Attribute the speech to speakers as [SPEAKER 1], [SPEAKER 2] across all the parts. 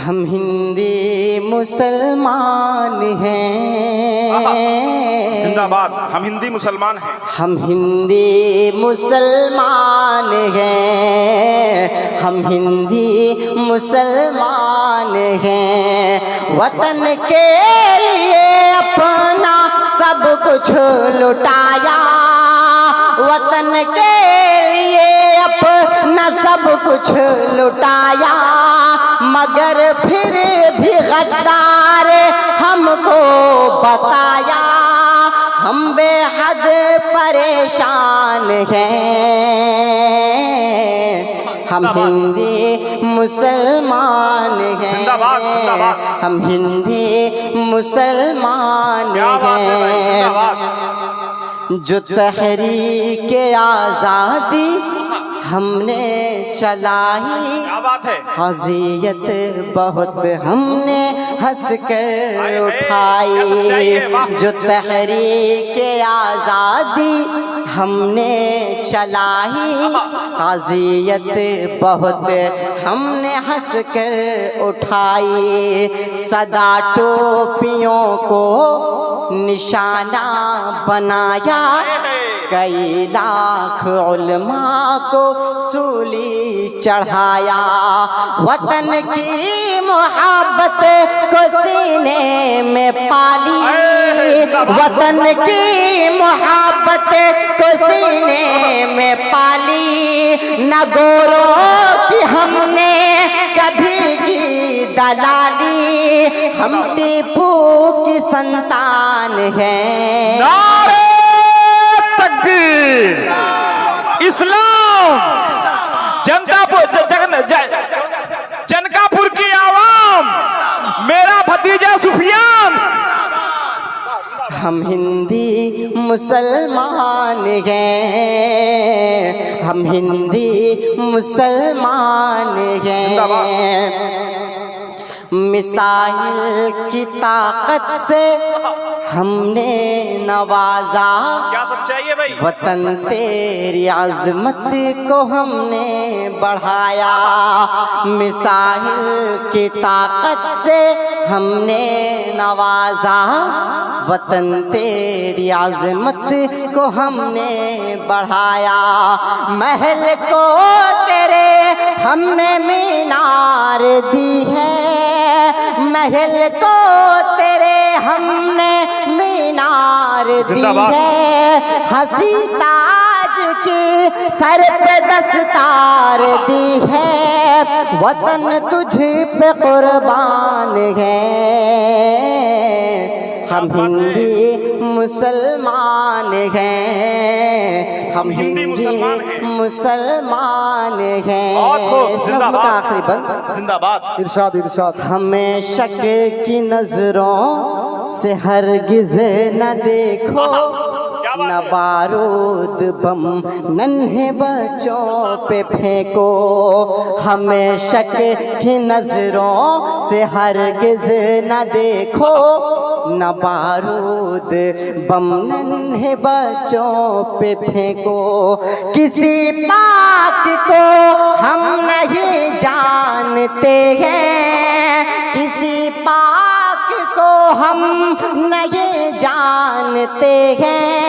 [SPEAKER 1] हम हिंदी मुसलमान हैं।
[SPEAKER 2] जिंदाबाद। हम हिंदी मुसलमान हैं।
[SPEAKER 1] हम हिंदी मुसलमान हैं। हम हिंदी मुसलमान हैं। वतन के लिए अपना सब कुछ लुटाया। वतन के लिए अपना सब कुछ लुटाया, मगर फिर भी गद्दार हमको बताया। हम बेहद परेशान हैं। हम हिंदी मुसलमान हैं।
[SPEAKER 2] जिंदाबाद, जिंदाबाद।
[SPEAKER 1] हम हिंदी मुसलमान हैं। जो तहरीक आज़ादी हमने चलाई,
[SPEAKER 2] क्या बात है।
[SPEAKER 1] अज़ियत बहुत हमने हंस कर उठाई। जो तहरीक आज़ादी हमने चलाई, अज़ियत बहुत हमने हंस कर उठाई। सदा टोपियों को निशाना बनाया, कई लाख उलमा को सूली चढ़ाया। वतन की मोहब्बत को सीने में पाली, वतन की मोहब्बत को सीने में पाली। न गोरों की हमने कभी की दलाली, हम टीपू की संतान हैं।
[SPEAKER 2] नारे तकबीर। इस्लाम जनकापुर की आवाम, मेरा भतीजा सुफियान।
[SPEAKER 1] हम हिंदी मुसलमान हैं। हम हिंदी मुसलमान हैं। मिसाइल की ताकत से हमने नवाजा,
[SPEAKER 2] क्या सच्चाई है भाई।
[SPEAKER 1] वतन तेरी अज़मत को हमने बढ़ाया। मिसाइल की ताकत से हमने नवाजा, वतन तेरी अज़मत को हमने बढ़ाया। महल को तेरे हमने मीनार दी है, महल को तेरे हमने मीनार दी है। हंसी ताज की सर पे दस्तार दी है, वतन तुझ पे कुर्बान है। हम हिंदी मुसलमान हैं। हम हिंदी मुसलमान हैं। आखिरी बंद।
[SPEAKER 2] जिंदाबाद।
[SPEAKER 3] इरशाद इरशाद।
[SPEAKER 1] हमें शक की नजरों से हरगिज न देखो, न बारूद बम नन्हे बच्चों पे फेंको। हमें शक की नजरों से हरगिज न देखो, न बारूद बम नन्हे बच्चों पे फेंको। किसी पाक को हम नहीं जानते हैं, किसी पाक को हम नहीं जानते हैं।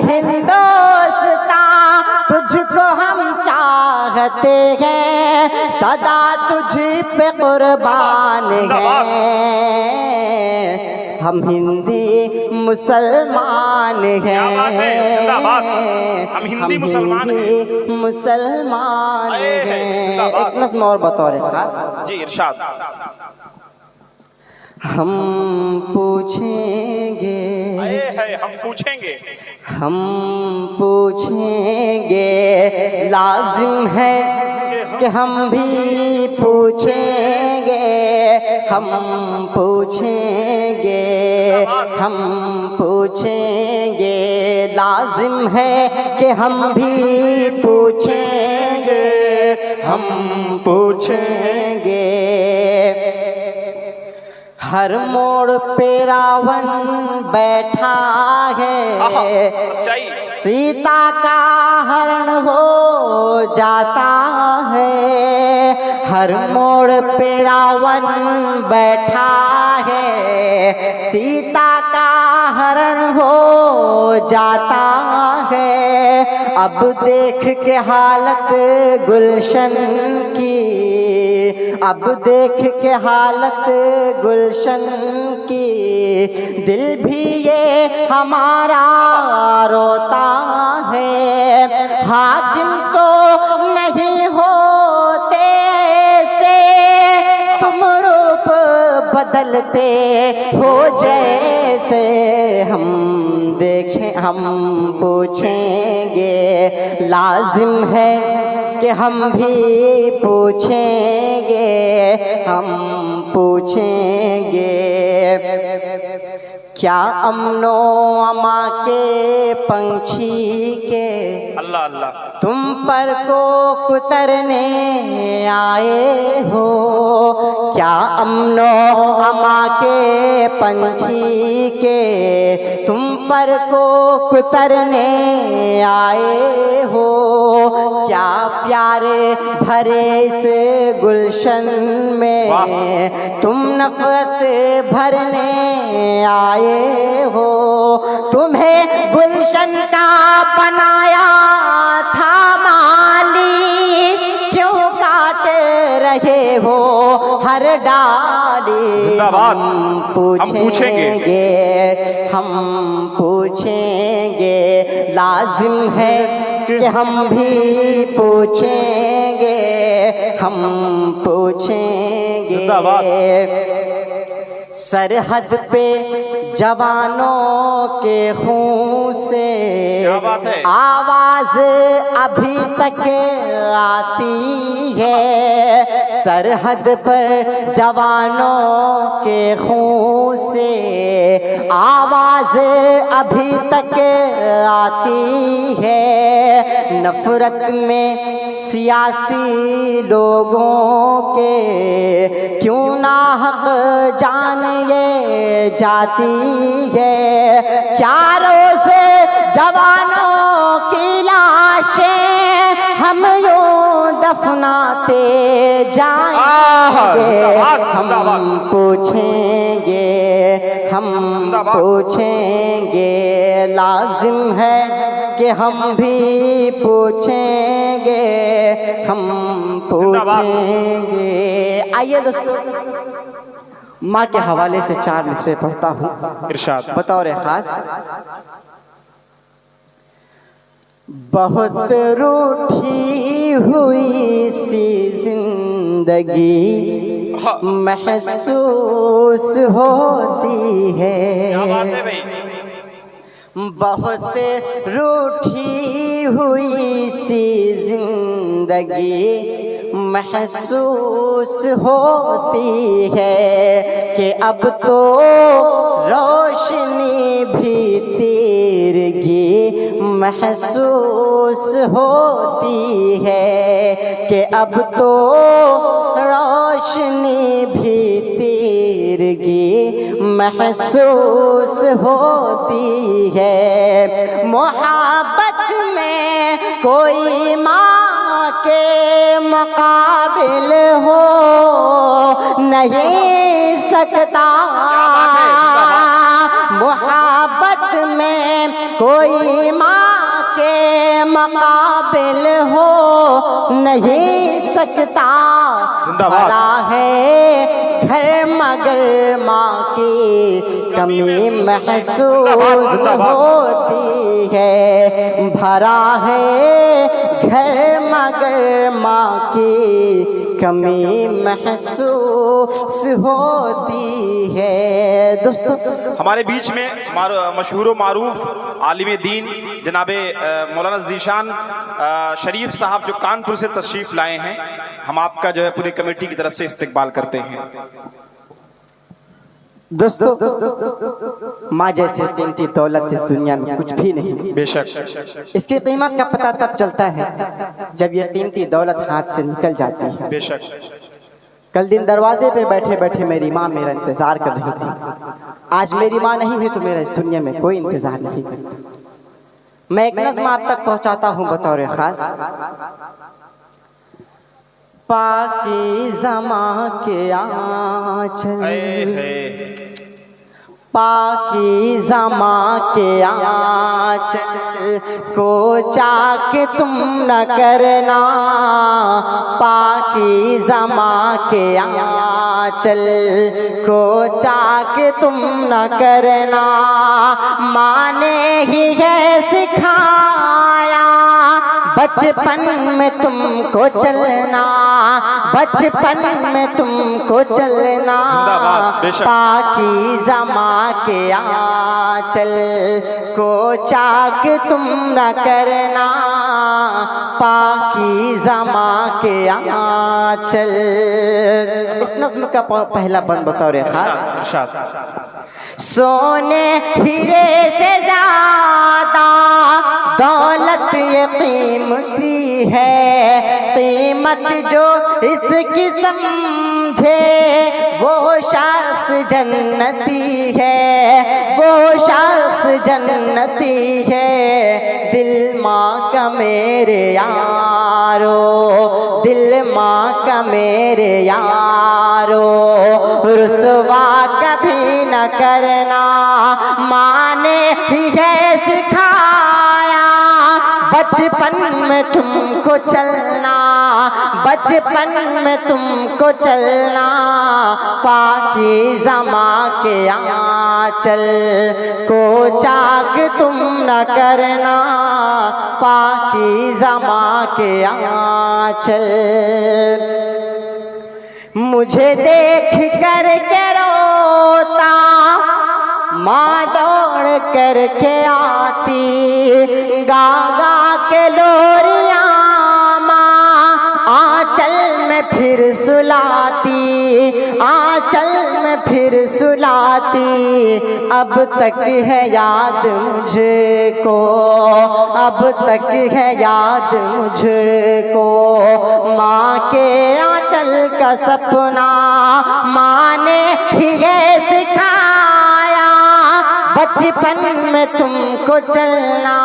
[SPEAKER 1] हिंदुस्तान तुझको हम चाहते हैं, सदा तुझ पे कुर्बान हैं। हम हिंदी मुसलमान हैं।
[SPEAKER 2] हम हिंदी मुसलमान हैं।
[SPEAKER 1] मुसलमान हैं। एक नज़्म और बतौर खास।
[SPEAKER 2] जी इरशाद।
[SPEAKER 1] हम पूछेंगे,
[SPEAKER 2] हम पूछेंगे,
[SPEAKER 1] हम पूछेंगे, लाजिम है कि हम भी पूछेंगे। हम पूछेंगे, हम पूछेंगे, लाजिम है कि हम भी पूछेंगे। हम पूछेंगे। हर मोड़ पे रावण बैठा है, सीता का हरण हो जाता है। हर मोड़ पे रावण बैठा है, सीता का हरण हो जाता है। अब देख के हालत गुलशन की, अब देख के हालत गुलशन की, दिल भी ये हमारा रोता है। हाकिम तो नहीं होते से, तुम रूप बदलते हो जैसे। हम देखें हम पूछेंगे, लाजिम है कि हम भी पूछेंगे, हम पूछेंगे। क्या अमनो अमा के पंछी के
[SPEAKER 2] अल्लाह अल्लाह
[SPEAKER 1] तुम पर को कुतरने आए हो? क्या अमनो अमा के पंछी के तुम पर को कुतरने आए हो? क्या प्यारे भरे इस गुलशन में तुम नफरत भरने आए हो? तुम्हें गुलशन का बनाया था माली, क्यों काट रहे हो हर डाली? हम पूछेंगे, हम पूछेंगे, लाजिम है कि हम भी पूछेंगे, हम पूछेंगे। सरहद पे जवानों के खून से आवाज अभी तक आती है। सरहद पर जवानों के खून से आवाज अभी तक आती है। नफरत में सियासी लोगों के क्यों ना हक जान ये जाती है। चारों से जवानों की लाशें हम यूं दफनाते जाएंगे। हम पूछेंगे, हम पूछेंगे, लाजिम है कि हम भी पूछेंगे, हम पूछेंगे। आइए दोस्तों, माँ के हवाले से 4 मिसरे पढ़ता हूँ
[SPEAKER 2] इरशाद।
[SPEAKER 1] बतौर खास। बहुत रूठी हुई सी जिंदगी महसूस होती है।
[SPEAKER 2] क्या बात है भाई?
[SPEAKER 1] बहुत रूठी हुई सी जिंदगी महसूस होती है कि अब तो रोशनी भी तीरगी महसूस होती है कि अब तो रोशनी भी तीरगी महसूस होती है। मोहब्बत में कोई माँ के मुकाबिल हो नहीं सकता। मोहब्बत में कोई माँ के मुकाबिल हो नहीं सकता। भरा है घर मगर माँ की कमी महसूस होती है। भरा है घर मगर माँ की कमी महसूस होती है। दोस्तों,
[SPEAKER 2] हमारे बीच में मशहूर मारूफ आलिम दीन जनाबे मौलाना ज़ीशान शरीफ साहब जो कानपुर से तशरीफ़ लाए हैं, हम आपका जो है पूरी कमेटी की तरफ से इस्तकबाल करते हैं।
[SPEAKER 1] दोस्तों, माँ जैसे कीमती दौलत इस दुनिया में कुछ भी नहीं।
[SPEAKER 2] बेशक
[SPEAKER 1] इसकी कीमत का पता तब चलता है जब ये कीमती दौलत हाथ से निकल जाती है।
[SPEAKER 2] बेशक।
[SPEAKER 1] कल दिन दरवाजे पे बैठे बैठे मेरी माँ मेरा इंतजार कर रही थी। आज मेरी माँ नहीं है तो मेरा इस दुनिया में कोई इंतजार नहीं करता। मैं एक नज़्म आप तक पहुंचाता हूं बतौर खास। पाकीज़ा माँ के आँचल, पाकीज़ा माँ के आँचल को चाक तुम न करना, पाकीज़ा माँ के आँचल को चाक तुम न करना। माँ ने ही है सिखाया बचपन में तुमको चलना, बचपन में तुमको चलना, पाकीज़ा माँ के आँचल को चाक तुम न करना, पाकीज़ा माँ के आँचल। इस नज़्म का पहला बंद बताओ रे खास। सोने हीरे से ज़्यादा दौलत ये कीमती है, कीमत जो इसकी समझे वो शख्स जन्नती है, वो शख्स जन्नती है। दिल माँ का मेरे यारो, दिल माँ का मेरे यारो, रुसवा कभी न करना। माँ ने ही है सिखाया बचपन में तुमको चलना, बचपन में तुमको चलना, पाकीज़ा माँ के आँचल को चाक तुम न करना, पाकीज़ा माँ के आँचल। मुझे देख कर के रोता माँ दौड़ कर के आती, गा गा के लोरियाँ माँ आंचल में फिर सुलाती, आंचल में फिर सुलाती। अब तक है याद मुझको, अब तक है याद मुझको, माँ के आंचल का सपना। माँ ने ही ये सिखाया बचपन में तुमको चलना,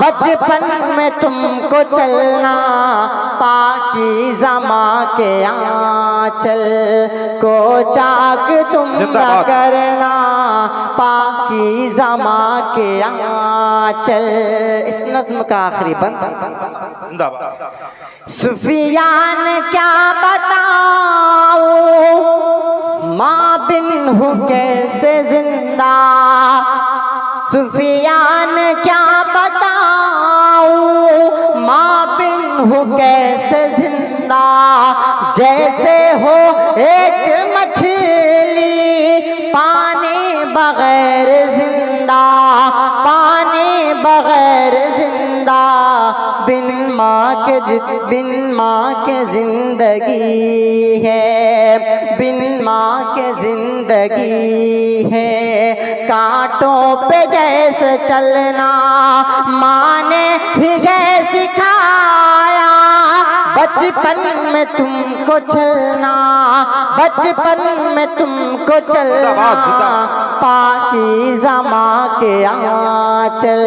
[SPEAKER 1] बचपन में तुमको चलना, पाकीज़ा माँ के आँचल को चाक तुम न करना, पाकीज़ा माँ के आँचल। इस नज़्म का आखिरी बंद। सुफियान क्या बताओ माँ बिन हूँ कैसे जिंदा, सुफियान क्या बताओ माँ बिन हूँ कैसे जिंदा। जैसे हो एक मछली पानी बगैर जिंदा, पानी बगैर जिंदा, बिन माँ के जिंदगी है, बिन माँ के जिंदगी है। कांटों पे जैसे चलना माँ ने ही सिखाया बचपन में तुमको चलना, बचपन में तुमको चलना, पाकीज़ा माँ के आँचल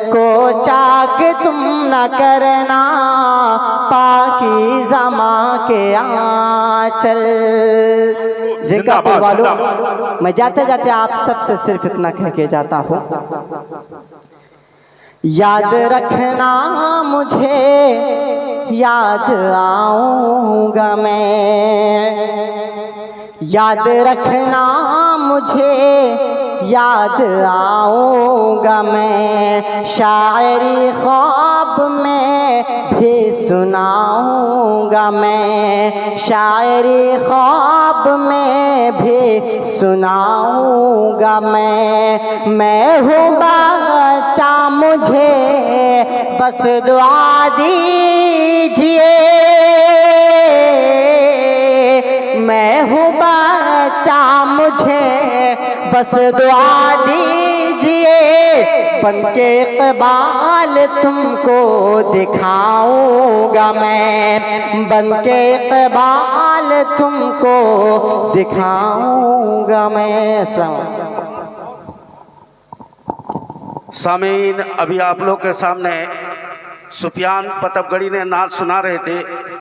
[SPEAKER 1] को चाक तुम न करना, पाकीज़ा माँ के आँचल। जिंगापुर वालों, मैं जाते जाते आप सबसे सिर्फ इतना कह के जाता हूँ, याद रखना मुझे याद आऊँगा मैं, याद रखना मुझे याद आऊँगा मैं। शायरी ख्वाब में भी सुनाऊँगा मैं, शायरी ख्वाब में भी सुनाऊँगा मैं हूँ बच्चा मुझे बस दुआ दीजिए, मैं हूँ बच्चा मुझे बस दुआ दीजिए। बनके इक़बाल तुमको दिखाऊंगा मैं, बनके इक़बाल तुमको दिखाऊंगा मैं।
[SPEAKER 3] सामीन, अभी आप लोग के सामने सुफियान पतबगढ़ी ने नात सुना रहे थे।